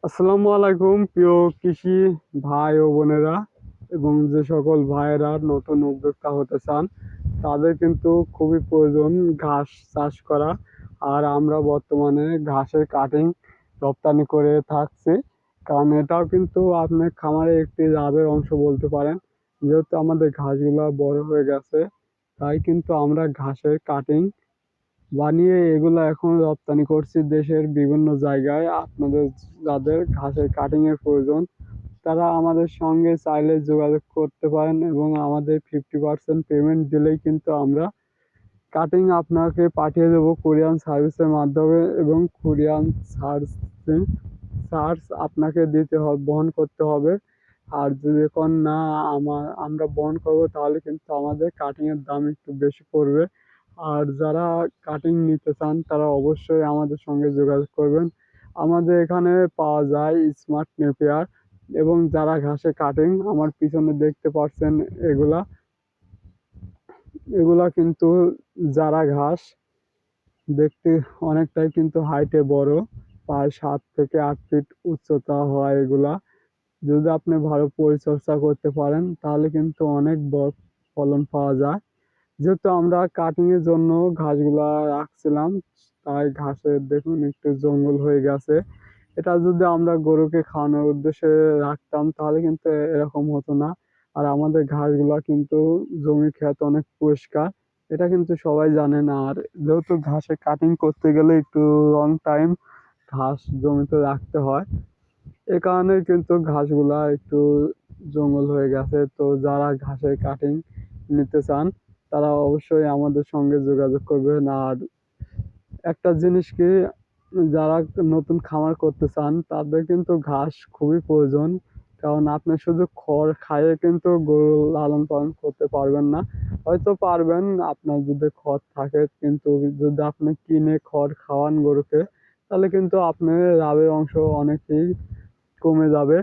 আসসালামু আলাইকুম প্রিয় কৃষি ভাই ও বোনেরা এবং যে সকল ভাইয়েরা নতুন উদ্যোক্তা হতে চান তাদের কিন্তু খুবই প্রয়োজন ঘাস চাষ করা। আর আমরা বর্তমানে ঘাসের কাটিং রপ্তানি করে থাকছি, কারণ এটাও কিন্তু আপনার খামারে একটি লাভের অংশ বলতে পারেন। যেহেতু আমাদের ঘাসগুলা বড় হয়ে গেছে, তাই কিন্তু আমরা ঘাসের কাটিং বানিয়ে এগুলো এখন রপ্তানি করছি দেশের বিভিন্ন জায়গায়। আপনাদের যাদের ঘাসের কাটিং এর প্রয়োজন তারা আমাদের সঙ্গে চাইলে যোগাযোগ করতে পারেন এবং আমাদের 50% পেমেন্ট দিলেই কিন্তু আমরা কাটিং আপনাকে পাঠিয়ে দেবো কুরিয়ান সার্ভিসের মাধ্যমে। এবং কুরিয়ান চার্জ আপনাকে দিতে হবে, বহন করতে হবে। আর যদি এখন না আমরা বহন করবো তাহলে কিন্তু আমাদের কাটিং এর দাম একটু বেশি পড়বে। আর যারা কাটিং নিতে চান তারা অবশ্যই আমাদের সঙ্গে যোগাযোগ করবেন। আমাদের এখানে পাওয়া যায় স্মার্ট নেপিয়ার এবং যারা ঘাসে কাটিং। আমার পিছনে দেখতে পাচ্ছেন এগুলা এগুলা কিন্তু যারা ঘাস, দেখতে অনেকটাই কিন্তু হাইটে বড়, প্রায় 7 থেকে 8 ফিট উচ্চতা হয় এগুলা। যদি আপনি ভালো পরিচর্যা করতে পারেন তাহলে কিন্তু অনেক বড় ফলন পাওয়া যায়। যেহেতু আমরা কাটিং এর জন্য ঘাসগুলা রাখছিলাম, তাই ঘাসের দেখুন একটু জঙ্গল হয়ে গেছে। এটা যদি আমরা গরুকে খাওয়ানোর উদ্দেশ্যে রাখতাম তাহলে কিন্তু এরকম হতো না। আর আমাদের ঘাসগুলা কিন্তু জমির ক্ষেত অনেক পরিষ্কার, এটা কিন্তু সবাই জানে না। আর যেহেতু ঘাসে কাটিং করতে গেলে একটু লং টাইম ঘাস জমিতে রাখতে হয়, এ কারণেই কিন্তু ঘাসগুলা একটু জঙ্গল হয়ে গেছে। তো যারা ঘাসের কাটিং নিতে চান তারা অবশ্যই আমাদের সঙ্গে যোগাযোগ করবেন। আর একটা জিনিস কি, যারা নতুন খামার করতে চান তাদের কিন্তু ঘাস খুবই প্রয়োজন। কারণ আপনি শুধু খড় খাইয়ে কিন্তু গরু লালন পালন করতে পারবেন না। হয়তো পারবেন আপনার যদি খড় থাকে, কিন্তু যদি আপনি কিনে খড় খাওয়ান গরুকে তাহলে কিন্তু আপনার লাভের অংশ অনেকটাই কমে যাবে।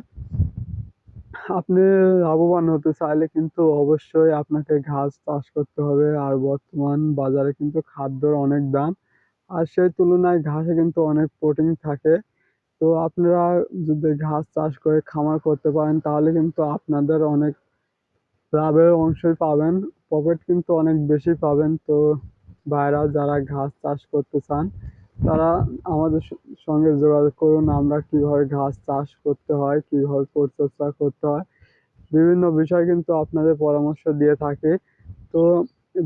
আপনি লাভবান হতে চাইলে কিন্তু অবশ্যই আপনাকে ঘাস চাষ করতে হবে। আর বর্তমান বাজারে কিন্তু খাদ্যর অনেক দাম, আর সেই তুলনায় ঘাসে কিন্তু অনেক প্রোটিন থাকে। তো আপনারা যদি ঘাস চাষ করে খামার করতে পারেন তাহলে কিন্তু আপনাদের অনেক লাভের অংশই পাবেন, প্রফিট কিন্তু অনেক বেশি পাবেন। তো ভাইরা যারা ঘাস চাষ করতে চান তারা আমাদের সঙ্গে যোগাযোগ করুন। আমরা কিভাবে ঘাস চাষ করতে হয়, কিভাবে পরিচর্যা করতে হয়, বিভিন্ন বিষয় কিন্তু আপনাদের পরামর্শ দিয়ে থাকি। তো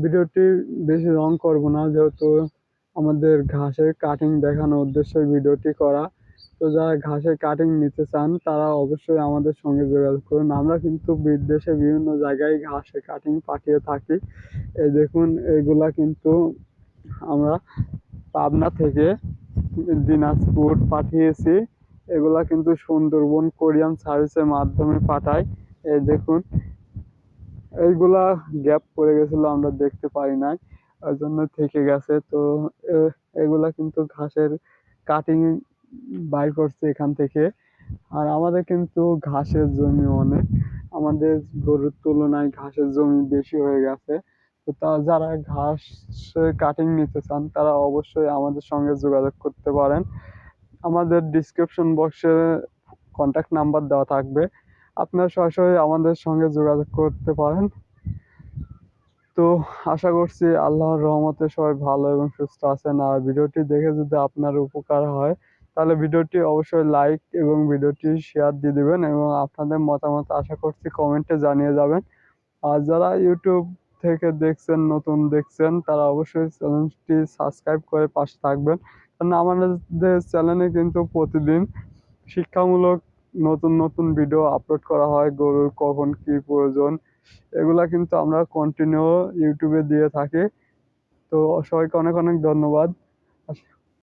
ভিডিওটি বেশি লং করব না, যেহেতু আমাদের ঘাসের কাটিং দেখানোর উদ্দেশ্যে ভিডিওটি করা। তো যারা ঘাসের কাটিং নিতে চান তারা অবশ্যই আমাদের সঙ্গে যোগাযোগ করুন। আমরা কিন্তু বিদেশে বিভিন্ন জায়গায় ঘাসের কাটিং পাঠিয়ে থাকি। এই দেখুন এগুলা কিন্তু আমরা পাবনা থেকে দিনাজপুর পাঠিয়েছি। এগুলা কিন্তু সুন্দরবন কোরিয়ান সার্ভিসের মাধ্যমে পাঠাই। এই দেখুন এইগুলা গ্যাপ পড়ে গেছিল, আমরা দেখতে পারি নাই, ওই জন্য থেকে গেছে। তো এগুলা কিন্তু ঘাসের কাটিং বাই করছে এখান থেকে। আর আমাদের কিন্তু ঘাসের জমি অনেক, আমাদের গরুর তুলনায় ঘাসের জমি বেশি হয়ে গেছে। তো যারা ঘাস কাটিং নিতে চান তারা অবশ্যই আমাদের সঙ্গে যোগাযোগ করতে পারেন। আমাদের ডিসক্রিপশন বক্সে কন্ট্যাক্ট নাম্বার দেওয়া থাকবে, আপনারা সরাসরি আমাদের সঙ্গে যোগাযোগ করতে পারেন। তো আশা করছি আল্লাহর রহমতে সবাই ভালো এবং সুস্থ আছেন। আর ভিডিওটি দেখে যদি আপনার উপকার হয় তাহলে ভিডিওটি অবশ্যই লাইক এবং ভিডিওটি শেয়ার দিয়ে দিবেন এবং আপনাদের মতামত আশা করছি কমেন্টে জানিয়ে যাবেন। আর যারা ইউটিউব থেকে দেখছেন, নতুন দেখছেন, তারা অবশ্যই চ্যানেলটি সাবস্ক্রাইব করে পাশে থাকবেন। কারণ আমাদের চ্যানেলে কিন্তু প্রতিদিন শিক্ষামূলক নতুন নতুন ভিডিও আপলোড করা হয়। গরুর কখন কি প্রয়োজন এগুলা কিন্তু আমরা কন্টিনিউ ইউটিউবে দিয়ে থাকি। তো সবাইকে অনেক অনেক ধন্যবাদ।